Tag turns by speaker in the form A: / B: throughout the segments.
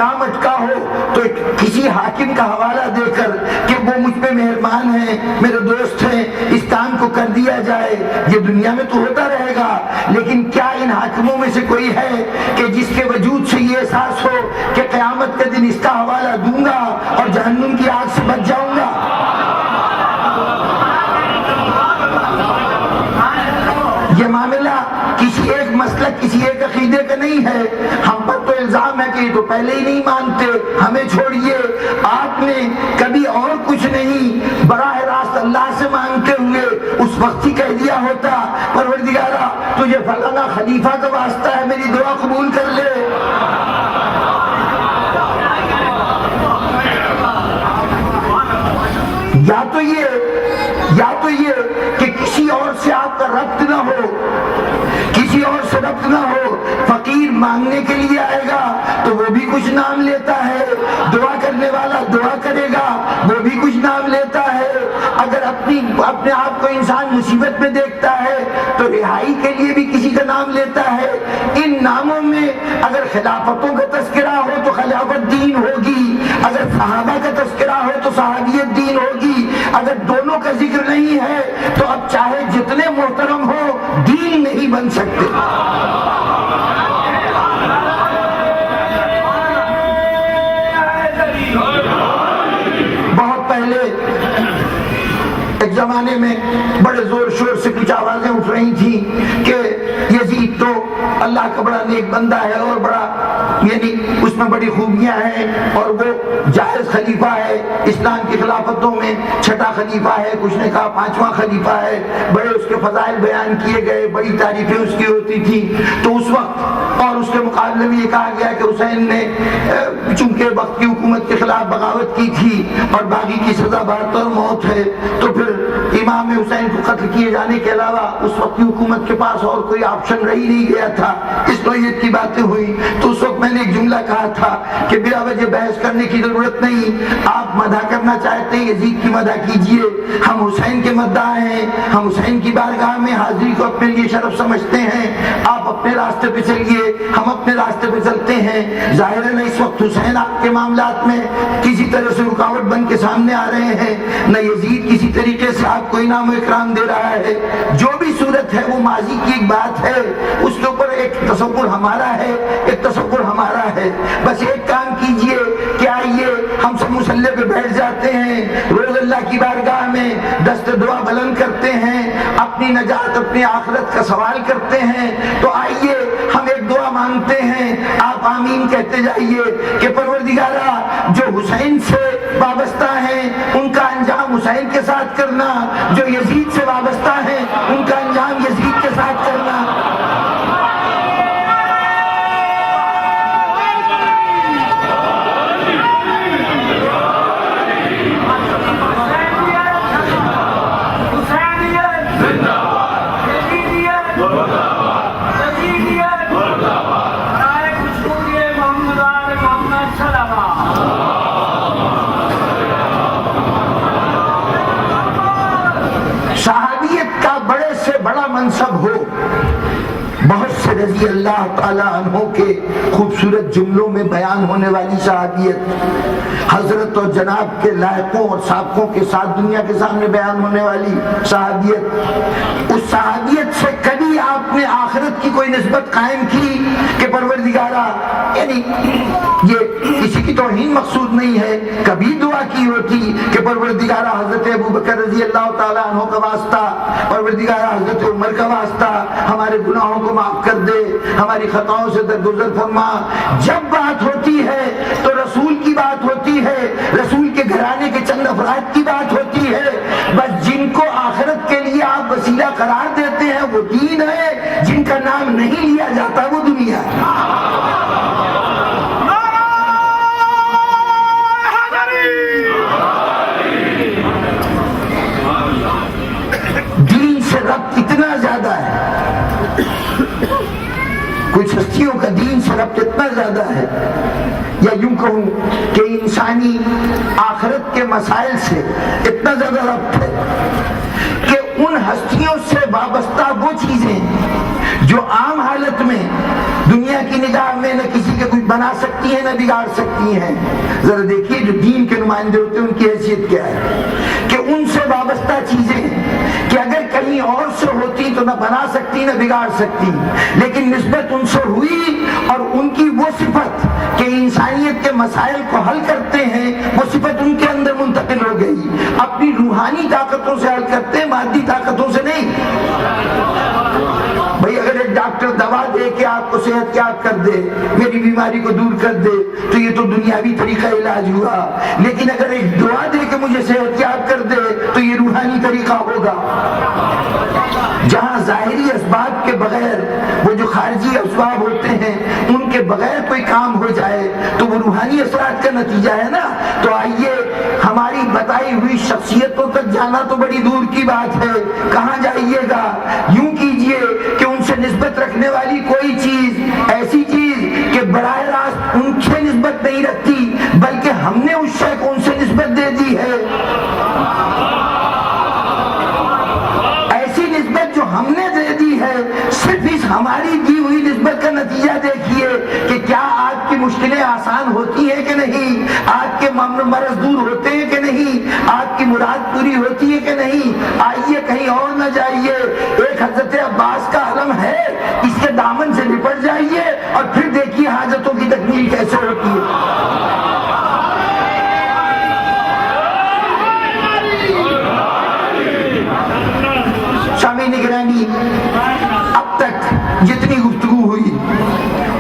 A: کام اٹکا ہو تو کسی حاکم کا حوالہ دے کر کہ وہ مجھ پہ مہربان ہیں، میرے دوست ہیں، اس کام کو کر دیا جائے، یہ دنیا میں تو ہوتا رہے گا، لیکن کیا ان حاکموں میں سے کوئی ہے کہ جس کے وجود سے یہ احساس ہو کہ قیامت کے دن اس کا حوالہ دوں گا اور جہنم کی آگ سے بچ جاؤں گا؟ یہ معاملہ کسی ایک مسلک، کسی ایک عقیدے کا نہیں ہے۔ ہم پر تو الزام ہے کہ یہ تو پہلے ہی نہیں مانتے، ہمیں چھوڑیے، آپ نے کبھی اور کچھ نہیں براہ راست اللہ سے مانگتے ہوئے اس وقت ہی کہہ دیا ہوتا پروردگارا تجھے فلانا خلیفہ کا واسطہ ہے، میری دعا قبول کر لے۔ یا تو یہ کہ کسی اور سے آپ کا ربط نہ ہو، کسی اور سے ربط نہ ہو، فقیر مانگنے کے لیے آئے گا تو وہ بھی کچھ نام لیتا ہے، دعا کرنے والا دعا کرے گا وہ بھی کچھ نام لیتا ہے، اگر اپنے آپ کو انسان مصیبت میں دیکھتا ہے تو رہائی کے لیے بھی کسی کا نام لیتا ہے۔ ان ناموں میں اگر خلافتوں کا تذکرہ ہو تو خلافت دین ہوگی، اگر صحابہ کا تذکرہ ہو تو صحابیت دین ہوگی، اگر دونوں کا ذکر نہیں ہے تو اب چاہے جتنے محترم ہو دین نہیں بن سکتے۔ بہت پہلے ایک زمانے میں بڑے زور شور سے کچھ آوازیں اٹھ رہی تھیں کہ یزید تو اللہ کا بڑا نیک بندہ ہے اور بڑا یعنی اس میں بڑی خوبیاں ہیں اور وہ جائز خلیفہ ہے، اسلام کی خلافتوں میں چھٹا خلیفہ ہے، کچھ نے کہا پانچواں خلیفہ ہے، بڑے اس کے فضائل بیان کیے گئے، بڑی تعریفیں اس کی ہوتی تھی۔ تو اس وقت اور اس کے مقابلے میں یہ کہا گیا کہ حسین نے چونکہ وقت کی حکومت کے خلاف بغاوت کی تھی اور باغی کی سزا بھارت اور موت ہے، تو پھر امام حسین کو قتل کیے جانے کے علاوہ اس وقت کی حکومت کے پاس اور کوئی آپشن رہی نہیں گیا تھا۔ اس نوعیت کی باتیں ہوئی تو اس وقت میں نے ایک جملہ کہا تھا کہ بلا وجہ بحث کرنے کی ضرورت نہیں، آپ مدح کرنا چاہتے ہیں یزید کی مدح کیجئے، ہم حسین کے مداح ہیں، ہم حسین کی بارگاہ میں حاضری کو اپنے لیے شرف سمجھتے ہیں، آپ اپنے راستے پہ چلیے، ہم اپنے راستے پہ چلتے ہیں۔ ظاہر ہے اس وقت حسین آپ کے معاملات میں کسی طرح سے رکاوٹ بن کے سامنے آ رہے ہیں، نہ یزید کسی طریقے سے آپ کو انعام و اکرام دے رہا ہے، جو بھی صورت ہے وہ ماضی کی ایک بات ہے، اس کے اوپر ایک تصور ہمارا ہے، ایک تصور ہمارا ہے۔ بس ایک کام کیجئے کہ آئیے ہم سب مصلی پہ بیٹھ جاتے ہیں، روز اللہ کی بارگاہ میں دست دعا بلند کرتے ہیں، اپنی نجات اپنی آخرت کا سوال کرتے ہیں، تو آئیے ہم ایک دعا مانگتے ہیں، آپ آمین کہتے جائیے کہ پروردگارا جو حسین سے وابستہ ہیں ان کا انجام حسین کے ساتھ کرنا، جو یزید سے وابستہ ہیں ان کا انجام یزید کے ساتھ کرنا۔ صحابیت کا بڑے سے بڑا منصب ہو، بہت سے رضی اللہ تعالیٰ عنہ کے خوبصورت جملوں میں بیان ہونے والی صحابیت، حضرت اور جناب کے لائقوں اور سابقوں کے ساتھ دنیا کے سامنے بیان ہونے والی صحابیت، اس صحابیت سے کبھی آپ نے آخرت کی کوئی نسبت قائم کی کہ پروردگارا، یعنی یہ کسی کی توہین مقصود نہیں ہے، کبھی دعا کی ہوتی کہ پروردگارا حضرت ابوبکر رضی اللہ تعالیٰ عنہ کا واسطہ، پروردگارا حضرت عمر کا واسطہ ہمارے گناہوں کو معاف کر دے، ہماری خطاؤں سے درگزر فرما۔ جب بات ہوتی ہے تو رسول کی بات ہوتی ہے، رسول کے گھرانے کے چند افراد کی بات ہوتی ہے، بس جن کو آخرت کے لیے آپ وسیلہ قرار دیتے ہیں وہ دین ہے، جن کا نام نہیں لیا جاتا وہ دنیا ہے۔ دین سے ربط اتنا زیادہ ہے، کچھ ہستیوں کا دین سے ربط اتنا زیادہ ہے، یا یوں کہوں کہ انسانی آخرت کے مسائل سے اتنا زیادہ ربط ہے کہ ان ہستیوں سے وابستہ وہ چیزیں جو عام حالت میں دنیا کی نگاہ میں نہ کسی کے کچھ بنا سکتے سکتی ہیں نہ بگاڑ سکتی ہیں۔ ذرا دیکھیے جو دین کے نمائندے ہوتے ہیں ان کی حیثیت کیا ہے کہ ان سے وابستہ چیزیں کہ اگر کہیں اور سے ہوتی تو نہ بنا سکتی نہ بگاڑ سکتی، لیکن نسبت ان سے ہوئی اور ان کی وہ صفت کہ انسانیت کے مسائل کو حل کرتے ہیں وہ صفت ان کے اندر منتقل ہو گئی۔ اپنی روحانی طاقتوں سے حل کرتے ہیں، مادی طاقتوں سے نہیں۔ بھئی اگر ایک ڈاکٹر دوا دے کے آپ کو صحت یاب کر دے، میری بیماری کو دور کر دے، تو یہ تو دنیاوی طریقہ علاج ہوا، لیکن اگر ایک دعا دے کے مجھے صحت یاب کر دے تو یہ روحانی طریقہ ہوگا۔ جہاں ظاہری اسباب کے بغیر وہ جو خارجی اسباب ہوتے ہیں ان کے بغیر کوئی کام ہو جائے تو وہ روحانی اثرات کا نتیجہ ہے نا۔ تو آئیے ہماری بتائی ہوئی شخصیتوں تک جانا تو بڑی دور کی بات ہے، کہاں جائیے گا؟ یوں کیجئے کہ ان سے نسبت رکھنے والی کوئی چیز ایسی چیز کہ براہ راست ان سے نسبت نہیں رکھتی بلکہ ہم نے اس شے کو ان سے نسبت دے دی ہے، ایسی نسبت جو ہم نے دے دی ہے، صرف اس ہماری دی ہوئی نسبت کا نتیجہ دیکھیے کہ کیا آپ کی مشکلیں آسان ہوتی ہیں کہ نہیں، آپ کے مرض دور ہوتے ہیں کہ نہیں، آپ کی مراد پوری ہوتی ہے کہ نہیں۔ آئیے کہیں اور نہ جائیے، ایک حضرت عباس کا علم ہے، اس کے دامن سے لپٹ جائیے اور پھر دیکھیے حاجتوں کی تکمیل کیسے ہوتی ہے۔ سامعین گرامی، اب تک جتنی گفتگو ہوئی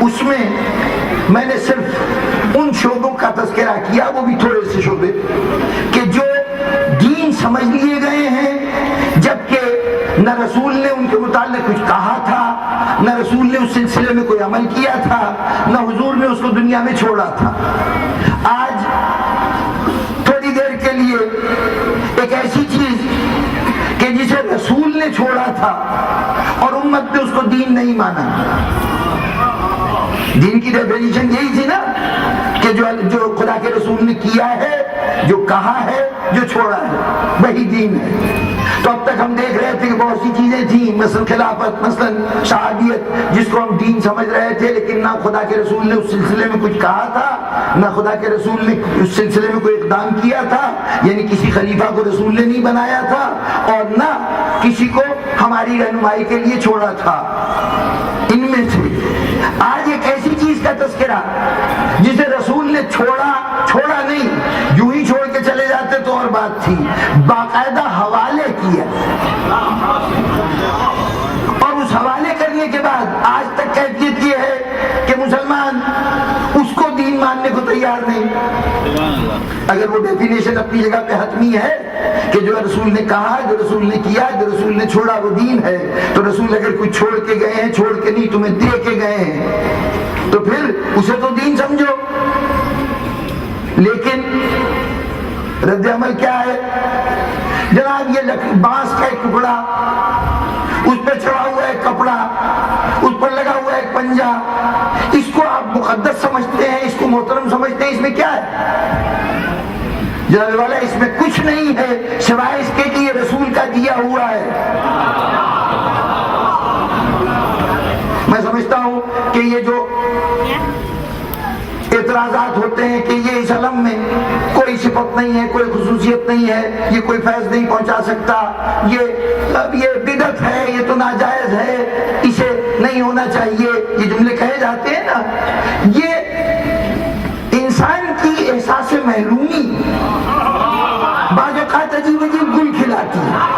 A: اس میں نے صرف ان شعبوں کا تذکرہ کیا، وہ بھی تھوڑے سے شعبے کہ جو دین سمجھ لیے گئے ہیں، جبکہ نہ رسول نے ان کے متعلق کچھ کہا تھا، نہ رسول نے اس سلسلے میں کوئی عمل کیا تھا، نہ حضور نے اس کو دنیا میں چھوڑا تھا۔ آج تھوڑی دیر کے لیے ایک ایسی چیز کہ جسے رسول نے چھوڑا تھا اور امت نے اس کو دین نہیں مانا۔ دین کی ڈیفینیشن یہی تھی نا کہ جو خدا کے رسول نے کیا ہے، جو کہا ہے، جو چھوڑا ہے، وہی دین ہے۔ تو اب تک ہم دیکھ رہے تھے کہ بہت سی چیزیں تھیں، مثلا خلافت، مثلا شہادیت، جس کو ہم دین سمجھ رہے تھے، لیکن نہ خدا کے رسول نے اس سلسلے میں کچھ کہا تھا، نہ خدا کے رسول نے اس سلسلے میں کوئی اقدام کیا تھا، یعنی کسی خلیفہ کو رسول نے نہیں بنایا تھا اور نہ کسی کو ہماری رہنمائی کے لیے چھوڑا تھا۔ ان میں سے آج ایک ایسی چیز کا تذکرہ جسے رسول نے چھوڑا نہیں، یوں ہی چھوڑ کے چلے جاتے تو اور بات تھی، باقاعدہ حوالے کیا، اور اس حوالے کرنے کے بعد آج تک کیفیت یہ ہے کہ مسلمان اس کو دین ماننے کو تیار نہیں۔ اگر وہ ڈیفینیشن اپنی جگہ پہ حتمی ہے کہ جو رسول نے کہا، جو رسول نے کیا، جو رسول نے چھوڑا وہ دین ہے، تو رسول اگر کوئی چھوڑ کے گئے ہیں، چھوڑ کے نہیں تمہیں دے کے گئے ہیں تو پھر اسے تو دین سمجھو۔ لیکن رد عمل کیا ہے جناب؟ یہ بانس کا ایک ٹکڑا، اس پہ چڑھا ہوا ایک کپڑا، اس پر لگا ہوا ایک پنجہ، اس کو آپ مقدس سمجھتے ہیں، اس کو محترم سمجھتے ہیں، اس میں کیا ہے؟ جناب والا اس میں کچھ نہیں ہے سوائے اس کے کہ یہ رسول کا دیا ہوا ہے۔ میں سمجھتا ہوں کہ یہ جو اعتراضات ہوتے ہیں کہ یہ اس علم میں کوئی صفت نہیں ہے، کوئی خصوصیت نہیں ہے، یہ کوئی فیض نہیں پہنچا سکتا، یہ بدعت ہے، یہ تو ناجائز ہے، اسے نہیں ہونا چاہیے، یہ جملے کہے جاتے ہیں نا، یہ انسان کی احساس محرومی بعض اوقات عجیب عجیب گل کھلاتی ہے۔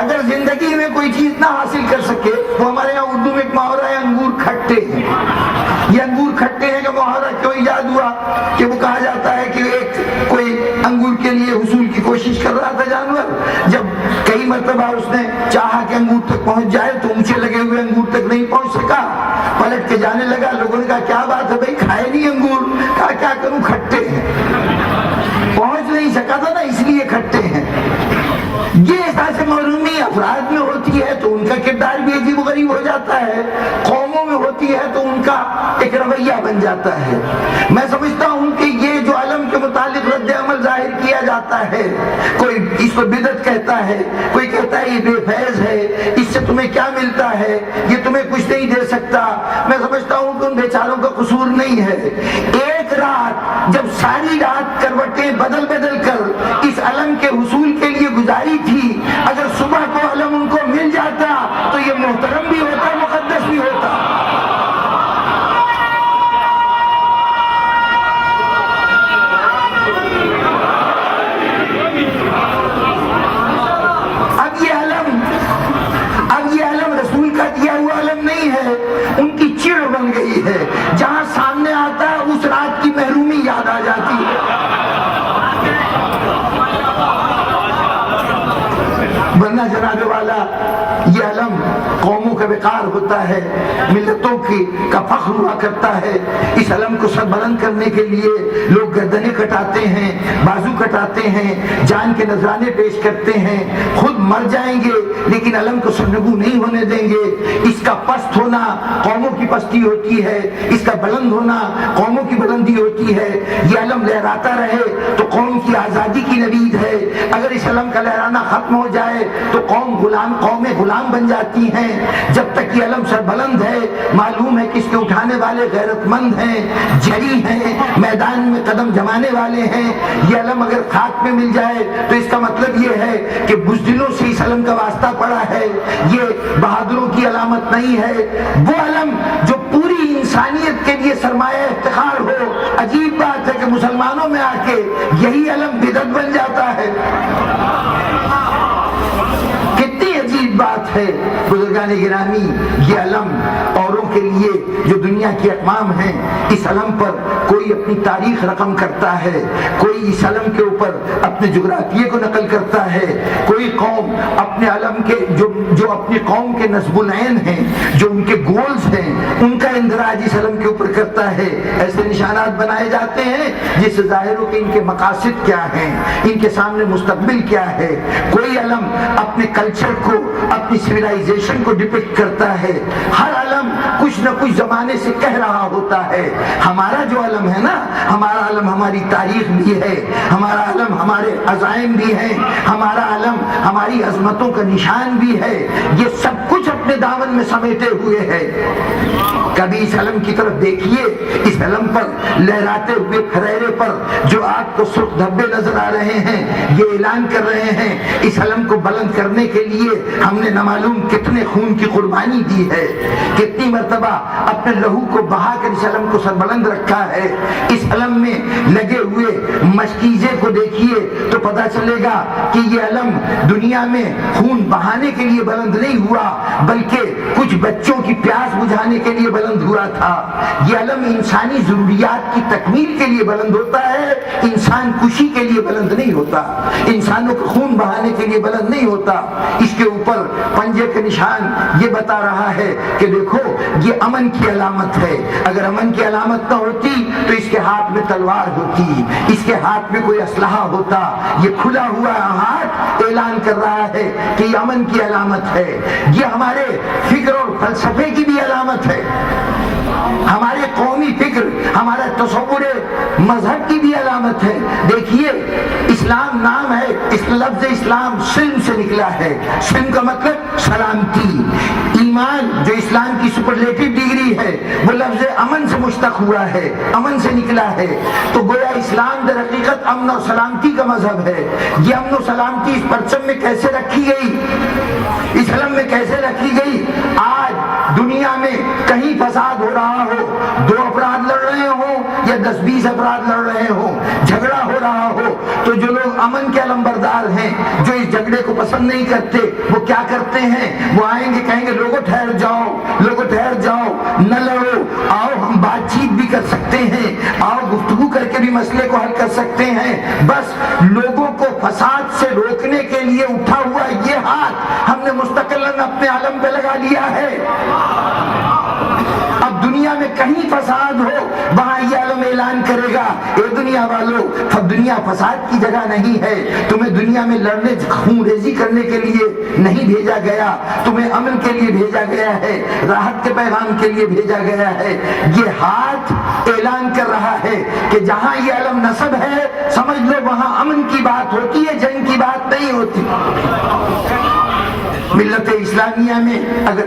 A: اگر زندگی میں کوئی چیز نہ حاصل کر سکے تو ہمارے یہاں اردو میں ایک محاورہ ہے، انگور کھٹے ہیں۔ یہ انگور کھٹے ہیں کا محاورہ کیوں ایجاد ہوا کہ وہ کہا جاتا ہے کہ ایک کوئی انگور کے لیے حصول کی کوشش کر رہا تھا جانور، جب کئی مرتبہ اس نے چاہا کہ انگور تک پہنچ جائے تو اونچے لگے ہوئے انگور تک نہیں پہنچ سکا، پلٹ کے جانے لگا، لوگوں نے کہا کیا بات ہے بھائی، کھائے نہیں انگور؟ کہا کیا کروں، کھٹے ہیں، پہنچ نہیں سکا تھا نا اس لیے کھٹے ہیں۔ یہ احساس محرومی افراد میں ہوتی ہے تو ان کا کردار بھی عجیب و غریب ہو جاتا ہے، قوموں میں ہوتی ہے تو ان کا ایک رویہ بن جاتا ہے۔ میں سمجھتا ہوں کہ یہ جو علم کے متعلق رد عمل ظاہر کیا کیا جاتا ہے، کوئی اس کو بدعت کہتا ہے، کوئی کہتا ہے یہ بے فیض ہے، اس سے تمہیں کیا ملتا ہے، یہ تمہیں کچھ نہیں دے سکتا۔ میں سمجھتا ہوں کہ ان بیچاروں کا قصور نہیں ہے۔ ایک رات جب ساری رات کروٹیں بدل بدل کر اس علم کے حصول کے لیے گزاری تھی، اگر صبح کو علم ان کو مل جاتا تو یہ محترم بھی ہوتا، مقدس بھی ہوتا۔ اب یہ علم رسول کا دیا ہوا علم نہیں ہے، ان کی چڑ بن گئی ہے۔ جہاں سامنے آتا ہے اس رات کی محرومی یاد آ جاتی ہے۔ ورنہ جناب والا یہ علم قوموں کا وقار ہوتا ہے، ملتوں کا فخر ہوا کرتا ہے۔ اس علم کو سر بلند کرنے کے لیے لوگ گردنیں کٹاتے ہیں، بازو کٹاتے ہیں، جان کے نذرانے پیش کرتے ہیں، خود مر جائیں گے لیکن علم کو سرنگو نہیں ہونے دیں گے۔ اس کا پست ہونا قوموں کی پستی ہوتی ہے، اس کا بلند ہونا قوموں کی بلندی ہوتی ہے۔ یہ علم لہراتا رہے تو قوم کی آزادی کی نوید ہے۔ اگر اس علم کا لہرانا ختم ہو جائے تو قومیں غلام بن جاتی ہیں۔ جب تک یہ علم سر بلند ہے، معلوم ہے کہ اس کے اٹھانے والے غیرت مند ہیں، جری ہیں، میدان میں قدم جمانے والے ہیں۔ یہ علم اگر خاک میں مل جائے تو اس کا مطلب یہ ہے کہ بزدلوں سے اس علم کا واسطہ پڑا ہے، یہ بہادروں کی علامت نہیں ہے۔ وہ علم جو پوری انسانیت کے لیے سرمایہ افتخار ہو۔ عجیب بات ہے کہ مسلمانوں میں آ کے یہی علم بدعت بن جاتا ہے۔ کتنی عجیب بات ہے بزرگان گرامی۔ یہ علم اوروں کے لیے جو دنیا کی اقوام ہیں، اس علم پر کوئی اپنی تاریخ رقم کرتا ہے، کوئی اس علم کے اوپر اپنے جغرافیے کو نقل کرتا ہے، کوئی قوم اپنے علم کے جو اپنی قوم کے نصب العین ہیں، جو ان کے گولز ہیں، ان کا اندراج اس علم کے اوپر کرتا ہے۔ ایسے نشانات بنائے جاتے ہیں جس سے ظاہر ہو کہ ان کے مقاصد کیا ہیں، ان کے سامنے مستقبل کیا ہے۔ کوئی علم اپنے کلچر کو، اپنی سویلائزیشن کو ڈپکٹ کرتا ہے۔ ہر علم کچھ نہ کچھ زمانے سے کہہ رہا ہوتا ہے۔ ہمارا جو علم ہے نا، ہمارا علم ہماری تاریخ بھی ہے، ہمارا علم ہمارے عزائم بھی ہیں، ہمارا علم ہماری عظمتوں کا نشان بھی ہے۔ یہ سب کچھ اپنے دامن میں سمیٹے ہوئے ہے۔ کبھی اس علم کی طرف دیکھیے، اس علم پر لہراتے ہوئے پھریرے پر جو آپ کو سرخ دھبے نظر آ رہے ہیں، یہ اعلان کر رہے ہیں اس علم کو بلند کرنے کے لیے ہم نے نہ معلوم کتنے خون کی قربانی دی ہے، کتنی مرتبہ اپنے لہو کو بہا کر اس علم کو سربلند رکھا ہے۔ اس علم میں لگے ہوئے مشکیزے کو دیکھیے تو پتہ چلے گا کہ یہ علم دنیا میں خون بہانے کے لیے بلند نہیں ہوا، بلکہ کچھ بچوں کی پیاس بجھانے کے لیے بلند ہوا تھا۔ یہ علم انسانی ضروریات کی تکمیل کے لیے بلند ہوتا ہے، انسان کشی کے لیے بلند نہیں ہوتا، انسانوں کا خون بہانے کے لیے بلند نہیں ہوتا۔ اس کے اوپر پنجے کا نشان یہ بتا رہا ہے کہ دیکھو یہ امن کی علامت ہے۔ اگر امن کی علامت نہ ہوتی تو اس کے ہاتھ میں تلوار ہوتی، اس کے ہاتھ میں کوئی اسلحہ ہوتا۔ یہ کھلا ہوا ہاتھ اعلان کر رہا ہے کہ یہ امن کی علامت ہے۔ یہ ہمارے فکر اور فلسفے کی بھی علامت ہے، ہمارے قومی فکر، ہمارا تصور مذہب کی بھی علامت ہے۔ دیکھیے اسلام نام ہے، اس لفظ اسلام سلم سے نکلا ہے۔ سلم کا مطلب سلامتی۔ ایمان جو اسلام کی سپرلیٹو ڈگری ہے، وہ لفظ امن سے مشتق ہوا ہے، امن سے نکلا ہے۔ تو گویا اسلام در حقیقت امن اور سلامتی کا مذہب ہے۔ یہ امن و سلامتی اس پرچم میں کیسے رکھی گئی، اس علم میں کیسے رکھی گئی؟ آج دنیا میں کہیں فساد ہو رہا ہو، دو افراد لڑ رہے ہوں یا 10-20 افراد لڑ رہے ہوں، جھگڑا ہو رہا ہو، تو جو لوگ امن کے علمبردار ہیں، جو اس جھگڑے کو پسند نہیں کرتے، وہ کیا کرتے ہیں؟ وہ آئیں گے کہیں گے لوگوں ٹھہر جاؤ، لوگوں ٹھہر جاؤ، نہ لڑو، آؤ ہم بات چیت بھی کر سکتے ہیں، آؤ گفتگو کر کے بھی مسئلے کو حل کر سکتے ہیں۔ بس لوگوں کو فساد سے روکنے کے لیے اٹھا ہوا یہ ہاتھ ہم نے مستقلاً اپنے عالم پہ لگا لیا ہے۔ اب دنیا میں کہیں فساد ہو، وہاں یہ علم اعلان اعلان کرے گا اے دنیا والو، دنیا فساد کی جگہ نہیں ہے، تمہیں دنیا میں لڑنے خون ریزی کرنے کے لیے نہیں بھیجا گیا، تمہیں امن کے لیے بھیجا گیا ہے، راحت کے پیغام کے لیے بھیجا گیا ہے۔ یہ ہاتھ اعلان کر رہا ہے کہ جہاں یہ علم نصب ہے سمجھ لو وہاں امن کی بات ہوتی ہے، جنگ کی بات نہیں ہوتی۔ ملت اسلامیہ میں اگر